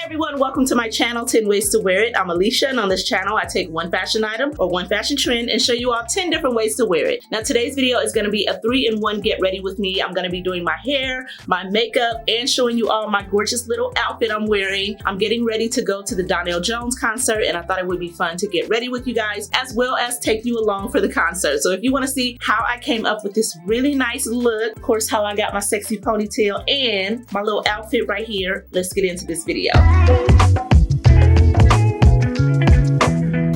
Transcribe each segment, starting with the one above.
everyone, welcome to my channel 10 Ways to Wear It. I'm Alicia, and on this channel I take one fashion item or one fashion trend and show you all 10 different ways to wear it. Now today's video is going to be a 3-in-1 get ready with me. I'm going to be doing my hair, my makeup, and showing you all my gorgeous little outfit I'm wearing. I'm getting ready to go to the Donell Jones concert, and I thought it would be fun to get ready with you guys as well as take you along for the concert. So if you want to see how I came up with this really nice look, of course how I got my sexy ponytail and my little outfit right here, let's get into this video.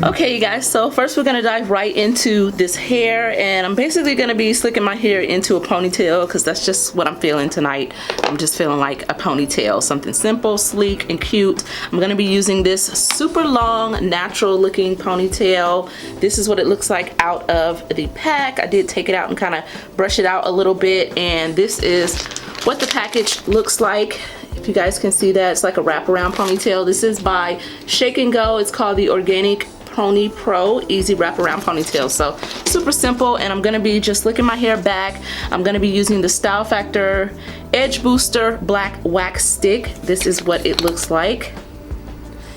Okay, you guys, so first we're gonna dive right into this hair, and I'm basically gonna be slicking my hair into a ponytail because that's just what I'm feeling tonight. I'm just feeling like a ponytail, something simple, sleek, and cute. I'm gonna be using this super long, natural looking ponytail. This is what it looks like out of the pack. I did take it out and kind of brush it out a little bit, and this is what the package looks like. If you guys can see that, it's like a wraparound ponytail. This is by Shake and Go. It's called the Organic Pony Pro Easy Wraparound Ponytail. So super simple, and I'm gonna be just slicking my hair back. I'm gonna be using the Style Factor Edge Booster Black Wax Stick. This is what it looks like.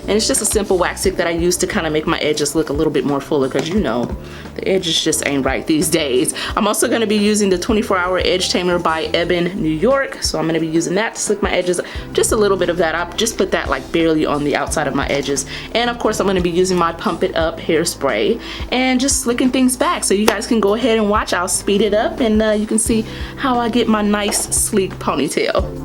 And it's just a simple wax stick that I use to kind of make my edges look a little bit more fuller, because you know, the edges just ain't right these days. I'm also going to be using the 24-Hour Edge Tamer by Ebin New York. So I'm going to be using that to slick my edges. Just a little bit of that. I just put that like barely on the outside of my edges. And of course I'm going to be using my Pump It Up hairspray and just slicking things back. So you guys can go ahead and watch. I'll speed it up, and you can see how I get my nice sleek ponytail.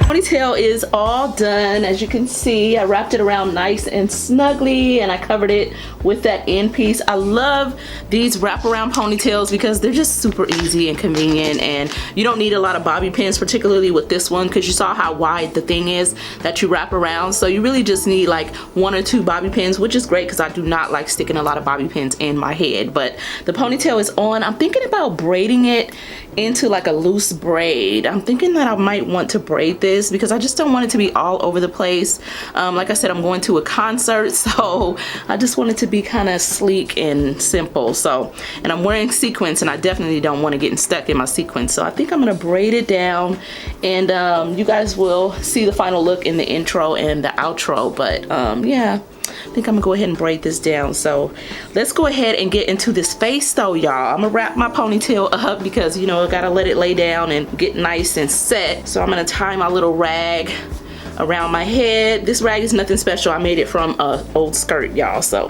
Ponytail is all done. As you can see, I wrapped it around nice and snugly, and I covered it with that end piece. I love these wraparound ponytails because they're just super easy and convenient, and you don't need a lot of bobby pins, particularly with this one, because you saw how wide the thing is that you wrap around. So you really just need like 1 or 2 bobby pins, which is great because I do not like sticking a lot of bobby pins in my head. But the ponytail is on. I'm thinking about braiding it into like a loose braid. I'm thinking that I might want to braid this because I just don't want it to be all over the place. Like I said, I'm going to a concert, so I just want it to be kind of sleek and simple. So, and I'm wearing sequins, and I definitely don't want to get stuck in my sequins. So I think I'm gonna braid it down, and you guys will see the final look in the intro and the outro. But yeah, I think I'm gonna go ahead and braid this down. So let's go ahead and get into this face though, y'all. I'm gonna wrap my ponytail up because, you know, I gotta let it lay down and get nice and set. So I'm gonna tie my little rag around my head. This rag is nothing special. I made it from an old skirt, y'all, so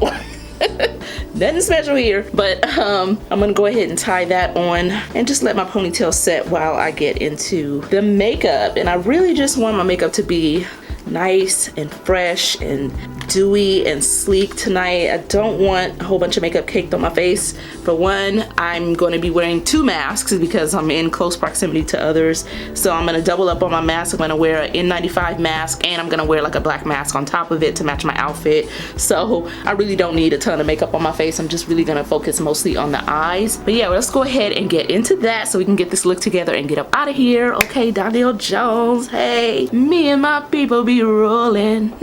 nothing special here. But I'm gonna go ahead and tie that on and just let my ponytail set while I get into the makeup. And I really just want my makeup to be nice and fresh and dewy and sleek tonight. I don't want a whole bunch of makeup caked on my face. For one, I'm going to be wearing 2 masks because I'm in close proximity to others. So I'm going to double up on my mask. I'm going to wear an N95 mask, and I'm going to wear like a black mask on top of it to match my outfit. So I really don't need a ton of makeup on my face. I'm just really going to focus mostly on the eyes. But yeah, let's go ahead and get into that so we can get this look together and get up out of here. Okay, Donell Jones, hey, me and my people be rolling.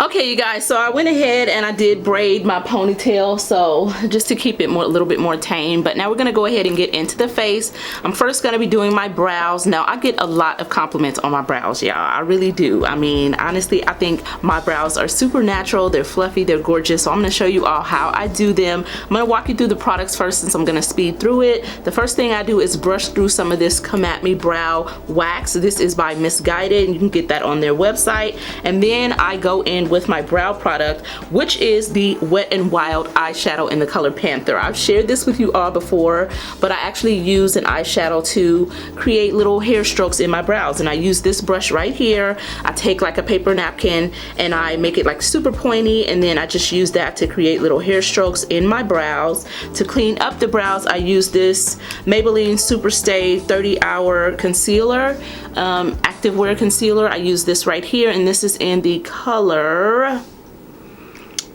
Okay, you guys, so I went ahead and I did braid my ponytail, so just to keep it a little bit more tame. But now we're gonna go ahead and get into the face. I'm first gonna be doing my brows. Now I get a lot of compliments on my brows, y'all. I really do. I mean, honestly, I think my brows are super natural. They're fluffy, they're gorgeous. So I'm gonna show you all how I do them. I'm gonna walk you through the products first since I'm gonna speed through it. The first thing I do is brush through some of this Come At Me Brow Wax. This is by Missguided, and you can get that on their website. And then I go in with with my brow product, which is the Wet n Wild eyeshadow in the color Panther. I've shared this with you all before, but I actually use an eyeshadow to create little hair strokes in my brows, and I use this brush right here. I take like a paper napkin and I make it like super pointy, and then I just use that to create little hair strokes in my brows. To clean up the brows, I use this Maybelline Superstay 30-hour concealer, activewear concealer. I use this right here, and this is in the color,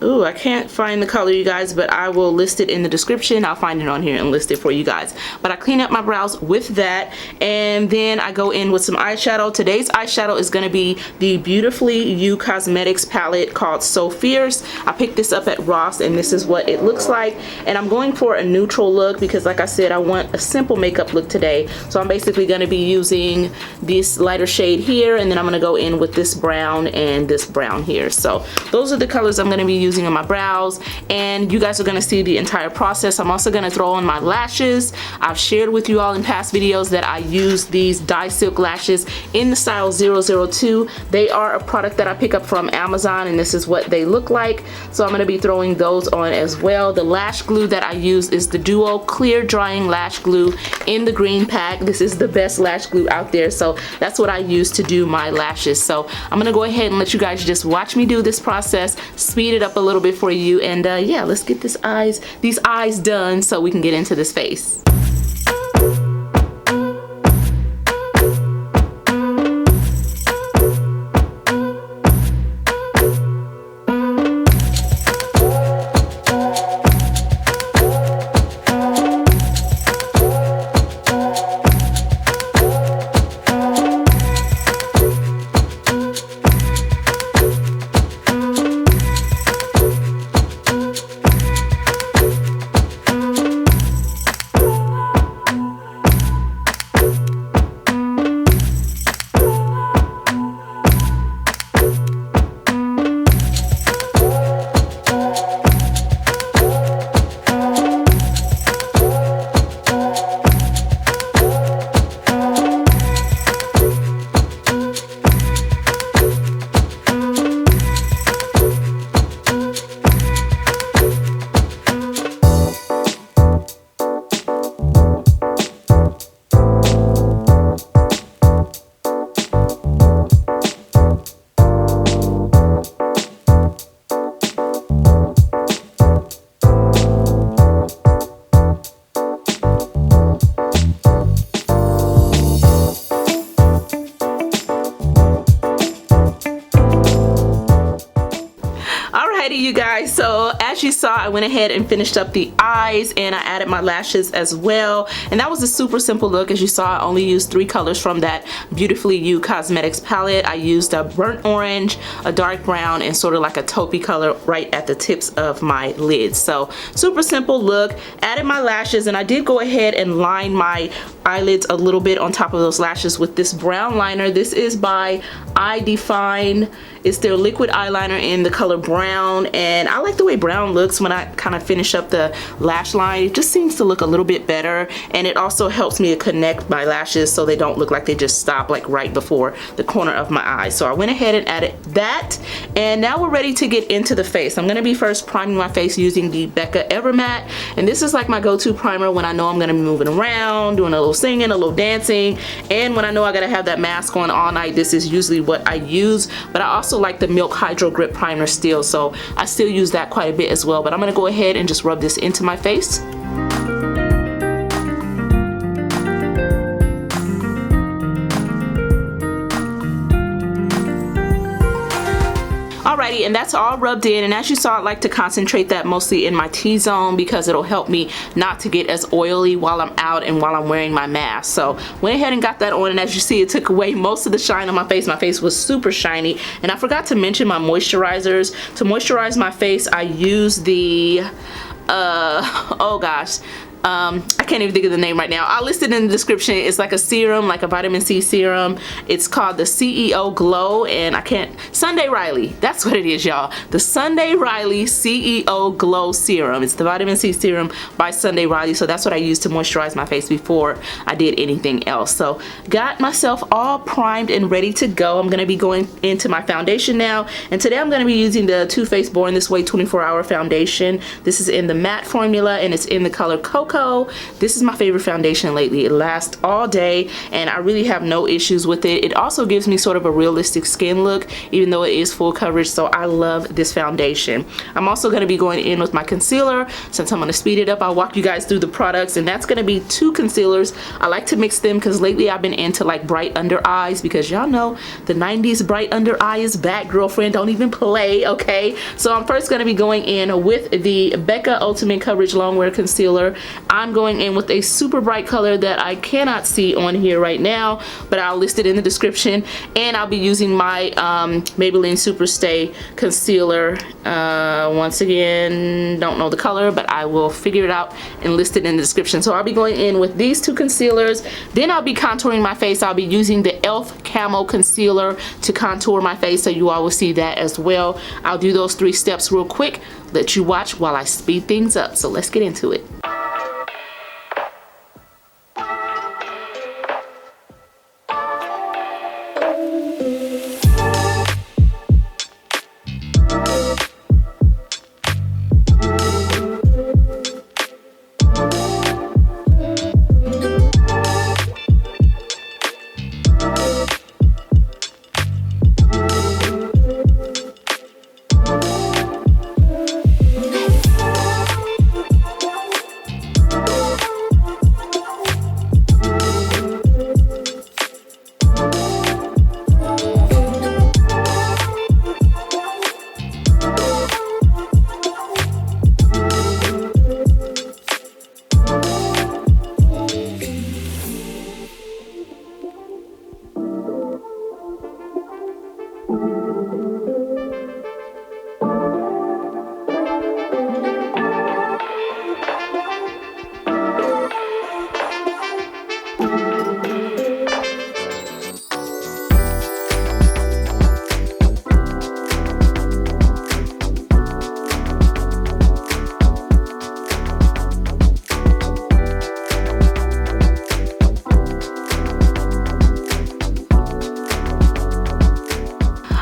ooh, I can't find the color, you guys, but I will list it in the description. I'll find it on here and list it for you guys. But I clean up my brows with that, and then I go in with some eyeshadow. Today's eyeshadow is going to be the Beautifully You Cosmetics palette called So Fierce. I picked this up at Ross, and this is what it looks like. And I'm going for a neutral look because, like I said, I want a simple makeup look today. So I'm basically going to be using this lighter shade here, and then I'm going to go in with this brown and this brown here. So those are the colors I'm going to be using on my brows, and you guys are going to see the entire process. I'm also going to throw on my lashes. I've shared with you all in past videos that I use these Dye Silk lashes in the style 002. They are a product that I pick up from Amazon, and this is what they look like. So I'm going to be throwing those on as well. The lash glue that I use is the Duo Clear Drying Lash Glue in the green pack. This is the best lash glue out there, so that's what I use to do my lashes. So I'm going to go ahead and let you guys just watch me do this process, speed it up a little bit for you, and yeah, let's get these eyes done so we can get into this face. You guys, so as you saw, I went ahead and finished up the eyes, and I added my lashes as well, and that was a super simple look. As you saw, I only used 3 colors from that Beautifully You Cosmetics palette. I used a burnt orange, a dark brown, and sort of like a taupey color right at the tips of my lids. So super simple look. Added my lashes, and I did go ahead and line my eyelids a little bit on top of those lashes with this brown liner. This is by I Define. It's their liquid eyeliner in the color brown, and I like the way brown looks when I kind of finish up the lash line. It just seems to look a little bit better, and it also helps me to connect my lashes so they don't look like they just stop like right before the corner of my eye. So I went ahead and added that, and now we're ready to get into the face. I'm going to be first priming my face using the Becca Evermatte, and this is like my go-to primer when I know I'm going to be moving around, doing a little singing, a little dancing, and when I know I got to have that mask on all night. This is usually what I use, but I also like the Milk Hydro Grip primer still, so I still use that quite a bit as well. But I'm gonna go ahead and just rub this into my face. Alrighty, and that's all rubbed in, and as you saw, I like to concentrate that mostly in my T-zone because it'll help me not to get as oily while I'm out and while I'm wearing my mask. So went ahead and got that on, and as you see, it took away most of the shine on my face. My face was super shiny, and I forgot to mention my moisturizers. To moisturize my face, I use the oh gosh, I can't even think of the name right now. I'll list it in the description. It's like a serum, like a vitamin C serum. It's called the CEO Glow, and Sunday Riley. That's what it is, y'all. The Sunday Riley CEO Glow Serum. It's the vitamin C serum by Sunday Riley. So that's what I use to moisturize my face before I did anything else. So got myself all primed and ready to go. I'm gonna be going into my foundation now, and today I'm gonna be using the Too Faced Born This Way 24-Hour Foundation. This is in the matte formula, and it's in the color Cocoa. This is my favorite foundation lately. It lasts all day, and I really have no issues with it. It also gives me sort of a realistic skin look, even though it is full coverage, so I love this foundation. I'm also gonna be going in with my concealer. Since I'm gonna speed it up, I'll walk you guys through the products, and that's gonna be 2 concealers. I like to mix them because lately I've been into like bright under eyes, because y'all know the 90s bright under eye is back, girlfriend. Don't even play, okay? So I'm first gonna be going in with the Becca Ultimate Coverage Longwear Concealer. I'm going in with a super bright color that I cannot see on here right now, but I'll list it in the description. And I'll be using my Maybelline Superstay Concealer. Once again, don't know the color, but I will figure it out and list it in the description. So I'll be going in with these 2 concealers. Then I'll be contouring my face. I'll be using the e.l.f. Camo Concealer to contour my face, so you all will see that as well. I'll do those 3 steps real quick, let you watch while I speed things up. So let's get into it.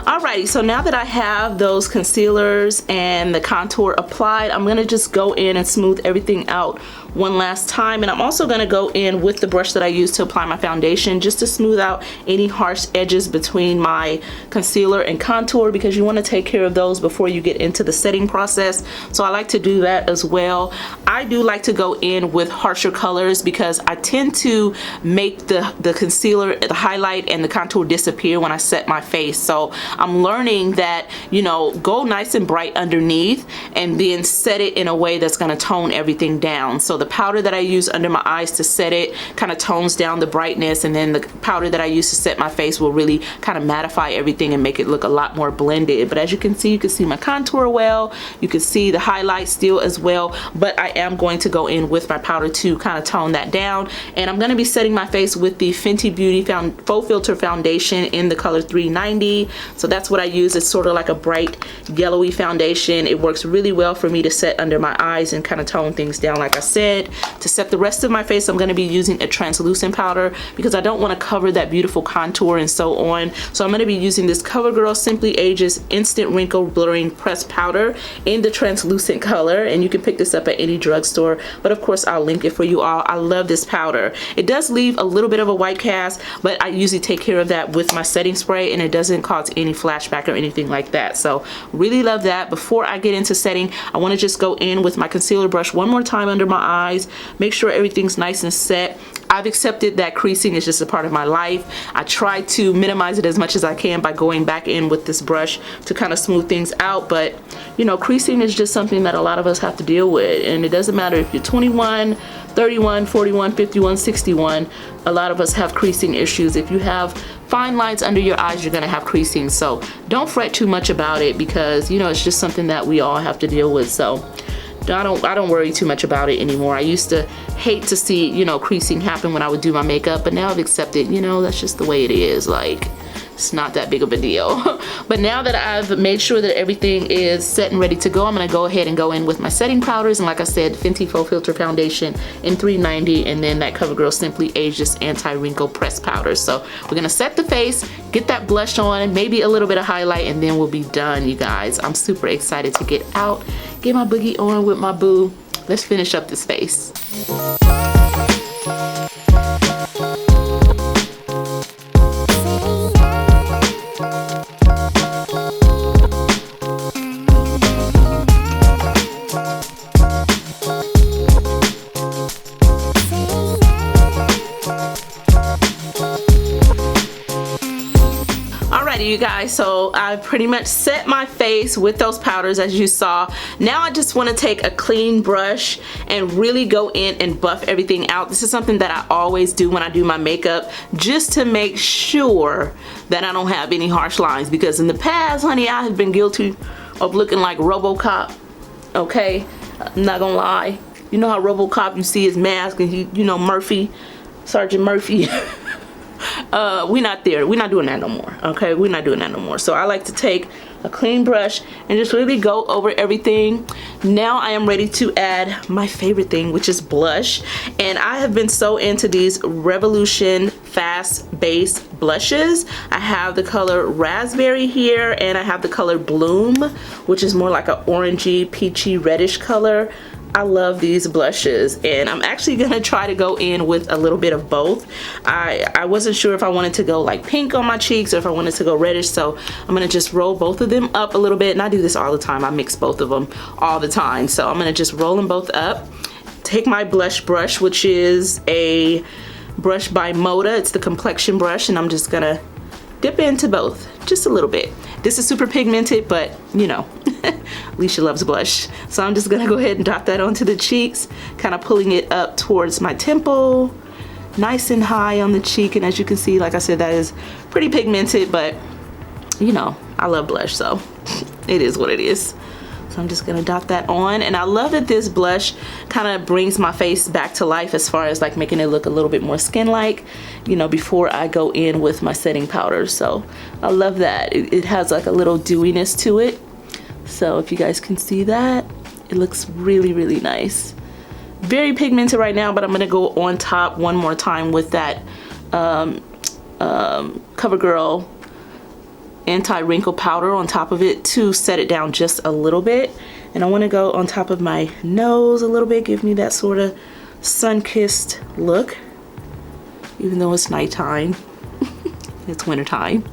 Alrighty, so now that I have those concealers and the contour applied, I'm gonna just go in and smooth everything out one last time. And I'm also gonna go in with the brush that I use to apply my foundation, just to smooth out any harsh edges between my concealer and contour, because you wanna take care of those before you get into the setting process. So I like to do that as well. I do like to go in with harsher colors because I tend to make the concealer, the highlight, and the contour disappear when I set my face. So I'm learning that, you know, go nice and bright underneath and then set it in a way that's gonna tone everything down. So the powder that I use under my eyes to set it kind of tones down the brightness, and then the powder that I use to set my face will really kind of mattify everything and make it look a lot more blended. But as you can see my contour well, you can see the highlight still as well, but I am going to go in with my powder to kind of tone that down. And I'm going to be setting my face with the Fenty Beauty Faux Filter Foundation in the color 390. So that's what I use. It's sort of like a bright yellowy foundation. It works really well for me to set under my eyes and kind of tone things down. Like I said, to set the rest of my face, I'm going to be using a translucent powder because I don't want to cover that beautiful contour and so on. So I'm going to be using this CoverGirl Simply Ages Instant Wrinkle Blurring Pressed Powder in the translucent color, and you can pick this up at any drugstore, but of course I'll link it for you all. I love this powder. It does leave a little bit of a white cast, but I usually take care of that with my setting spray, and it doesn't cause any flashback or anything like that. So really love that. Before I get into setting, I want to just go in with my concealer brush one more time under my eyes, make sure everything's nice and set. I've accepted that creasing is just a part of my life. I try to minimize it as much as I can by going back in with this brush to kind of smooth things out, but you know, creasing is just something that a lot of us have to deal with, and it doesn't matter if you're 21, 31, 41, 51, 61, a lot of us have creasing issues. If you have fine lines under your eyes, you're gonna have creasing, so don't fret too much about it because, you know, it's just something that we all have to deal with. So I don't worry too much about it anymore. I used to hate to see, you know, creasing happen when I would do my makeup, but now I've accepted, you know, that's just the way it is. Like, it's not that big of a deal. But now that I've made sure that everything is set and ready to go, I'm gonna go ahead and go in with my setting powders. And like I said, Fenty Faux Filter Foundation in 390, and then that CoverGirl Simply Ageless Anti-Wrinkle Press Powder. So we're gonna set the face, get that blush on, maybe a little bit of highlight, and then we'll be done, you guys. I'm super excited to get out, get my boogie on with my boo. Let's finish up this face. You guys, so I pretty much set my face with those powders as you saw. Now I just want to take a clean brush and really go in and buff everything out. This is something that I always do when I do my makeup, just to make sure that I don't have any harsh lines, because in the past, honey, I have been guilty of looking like RoboCop. Okay, I'm not gonna lie. You know how RoboCop, you see his mask and he, you know, Murphy, Sergeant Murphy. We're not there. We're not doing that no more. Okay, we're not doing that no more. So I like to take a clean brush and just really go over everything. Now I am ready to add my favorite thing, which is blush. And I have been so into these Revolution Fast Base blushes. I have the color Raspberry here, and I have the color Bloom, which is more like an orangey, peachy, reddish color. I love these blushes, and I'm actually gonna try to go in with a little bit of both. I wasn't sure if I wanted to go like pink on my cheeks or if I wanted to go reddish, so I'm gonna just roll both of them up a little bit. And I do this all the time. I mix both of them all the time, so I'm gonna just roll them both up. Take my blush brush, which is a brush by Moda. It's the complexion brush, and I'm just gonna dip into both just a little bit. This is super pigmented, but you know, Alicia loves blush. So I'm just gonna go ahead and dot that onto the cheeks, kind of pulling it up towards my temple, nice and high on the cheek. And as you can see, like I said, that is pretty pigmented, but you know, I love blush, so it is what it is. So I'm just gonna dot that on, and I love that this blush kind of brings my face back to life as far as like making it look a little bit more skin-like, you know, before I go in with my setting powder. So I love that. It has like a little dewiness to it. So if you guys can see that, it looks really, really nice. Very pigmented right now, but I'm gonna go on top one more time with that CoverGirl anti-wrinkle powder on top of it to set it down just a little bit. And I want to go on top of my nose a little bit, give me that sort of sun-kissed look, even though it's nighttime. It's wintertime.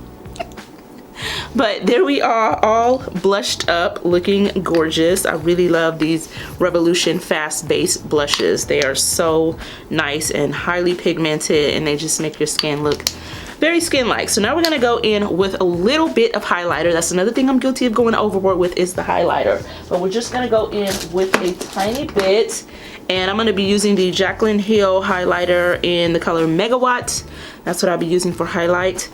But there we are, all blushed up, looking gorgeous. I really love these Revolution Fast Base blushes. They are so nice and highly pigmented, and they just make your skin look very skin-like. So now we're gonna go in with a little bit of highlighter. That's another thing I'm guilty of going overboard with, is the highlighter. But we're just gonna go in with a tiny bit, and I'm gonna be using the Jaclyn Hill highlighter in the color Megawatt. That's what I'll be using for highlight.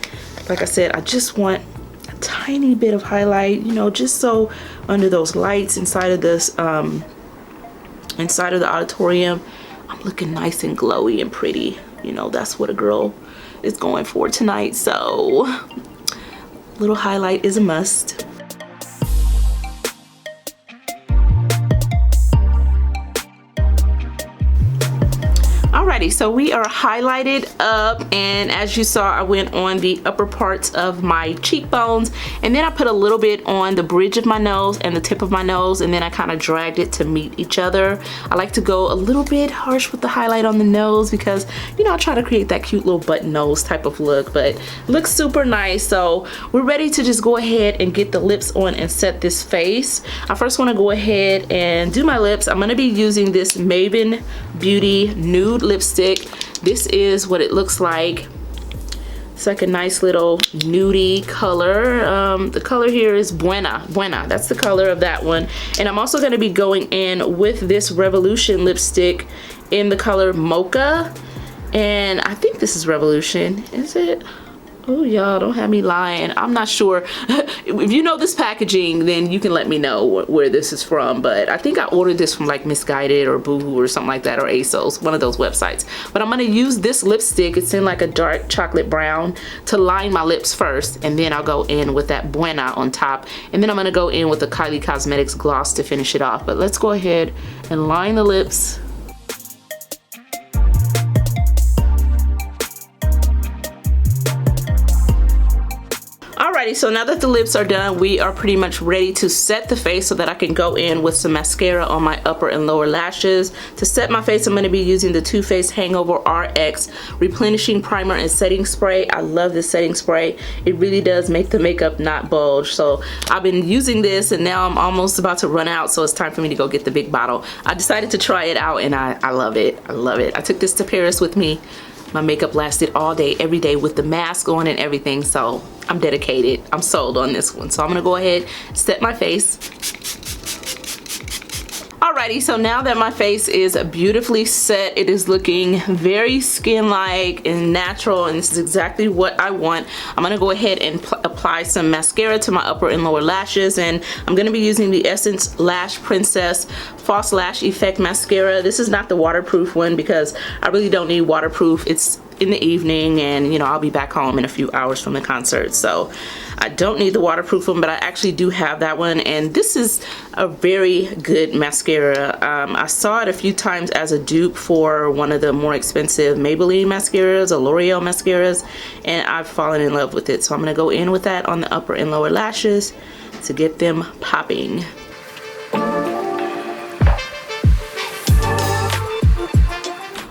Like I said, I just want a tiny bit of highlight, you know, just so under those lights inside of this, inside of the auditorium, I'm looking nice and glowy and pretty. You know, that's what a girl is going for tonight. So little highlight is a must. Alrighty, so we are highlighted up, and as you saw, I went on the upper parts of my cheekbones, and then I put a little bit on the bridge of my nose and the tip of my nose, and then I kind of dragged it to meet each other. I like to go a little bit harsh with the highlight on the nose because, you know, I try to create that cute little button nose type of look, but it looks super nice. So we're ready to just go ahead and get the lips on and set this face. I first want to go ahead and do my lips. I'm going to be using this Maven Beauty Nude lipstick. This is what it looks like. It's like a nice little nudie color. The color here is Buena. That's the color of that one. And I'm also going to be going in with this Revolution lipstick in the color Mocha. And I think this is Revolution. Is it? Oh, y'all, don't have me lying. I'm not sure. If you know this packaging, then you can let me know where this is from. But I think I ordered this from like Missguided or Boohoo or something like that, or ASOS, one of those websites. But I'm gonna use this lipstick. It's in like a dark chocolate brown to line my lips first. And then I'll go in with that Buena on top. And then I'm gonna go in with the Kylie Cosmetics gloss to finish it off. But let's go ahead and line the lips. Alrighty, so now that the lips are done, we are pretty much ready to set the face so that I can go in with some mascara on my upper and lower lashes. To set my face, I'm going to be using the Too Faced Hangover RX Replenishing Primer and Setting Spray. I love this setting spray. It really does make the makeup not bulge. So I've been using this and now I'm almost about to run out, so it's time for me to go get the big bottle. I decided to try it out and I love it. I love it. I took this to Paris with me. My makeup lasted all day, every day with the mask on and everything, so I'm dedicated. I'm sold on this one. So I'm gonna go ahead, set my face. Alrighty, so now that my face is beautifully set, it is looking very skin-like and natural, and this is exactly what I want. I'm gonna go ahead and apply some mascara to my upper and lower lashes, and I'm gonna be using the Essence Lash Princess False Lash Effect Mascara. This is not the waterproof one because I really don't need waterproof. It's in the evening and you know I'll be back home in a few hours from the concert, so I don't need the waterproof one, but I actually do have that one, and this is a very good mascara. I saw it a few times as a dupe for one of the more expensive Maybelline mascaras or L'Oreal mascaras, and I've fallen in love with it. So I'm gonna go in with that on the upper and lower lashes to get them popping.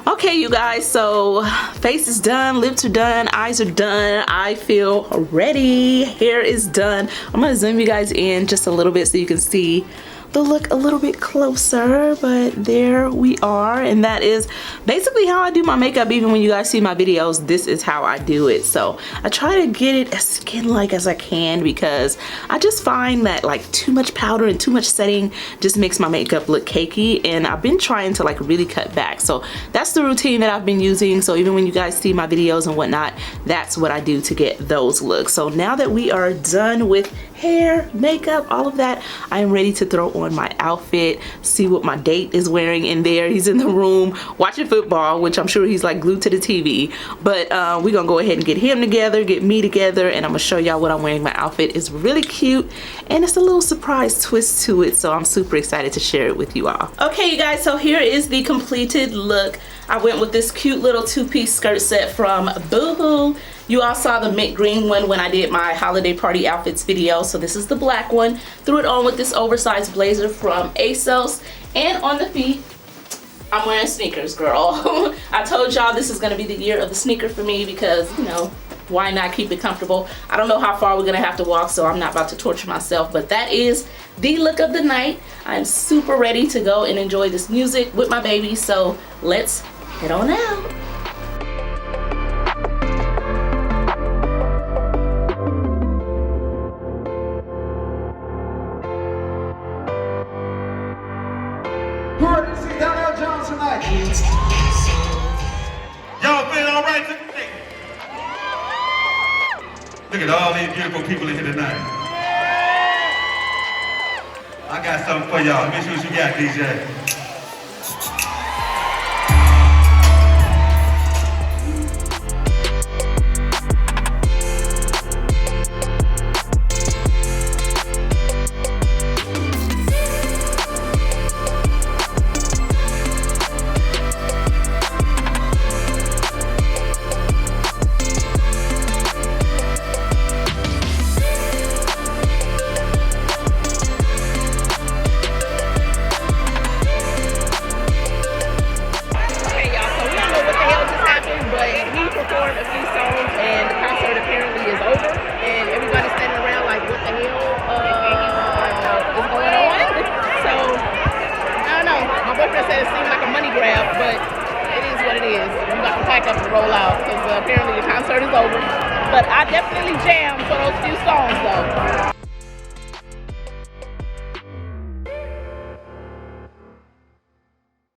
Okay, you guys, so face is done, lips are done, eyes are done. I feel ready. Hair is done. I'm gonna zoom you guys in just a little bit so you can see the look a little bit closer, but there we are, and that is basically how I do my makeup. Even when you guys see my videos, this is how I do it. So I try to get it as skin-like as I can because I just find that like too much powder and too much setting just makes my makeup look cakey, and I've been trying to like really cut back. So that's the routine that I've been using. So even when you guys see my videos and whatnot, that's what I do to get those looks. So now that we are done with hair, makeup, all of that, I am ready to throw on my outfit, see what my date is wearing in there. He's in the room watching football, which I'm sure he's like glued to the TV, but we're gonna go ahead and get him together, get me together, and I'm gonna show y'all what I'm wearing. My outfit is really cute and it's a little surprise twist to it, so I'm super excited to share it with you all. Okay, you guys, so here is the completed look. I went with this cute little two-piece skirt set from Boohoo. You all saw the mint green one when I did my holiday party outfits video, so this is the black one. Threw it on with this oversized blazer from ASOS, and on the feet I'm wearing sneakers, girl. I told y'all this is gonna be the year of the sneaker for me because, you know, why not keep it comfortable? I don't know how far we're gonna have to walk, so I'm not about to torture myself, but that is the look of the night. I'm super ready to go and enjoy this music with my baby, so let's head on out. Y'all feeling all right tonight? Look at all these beautiful people in here tonight. I got something for y'all. Let me see what you got, DJ. Apparently the concert is over, but I definitely jammed for those few songs though.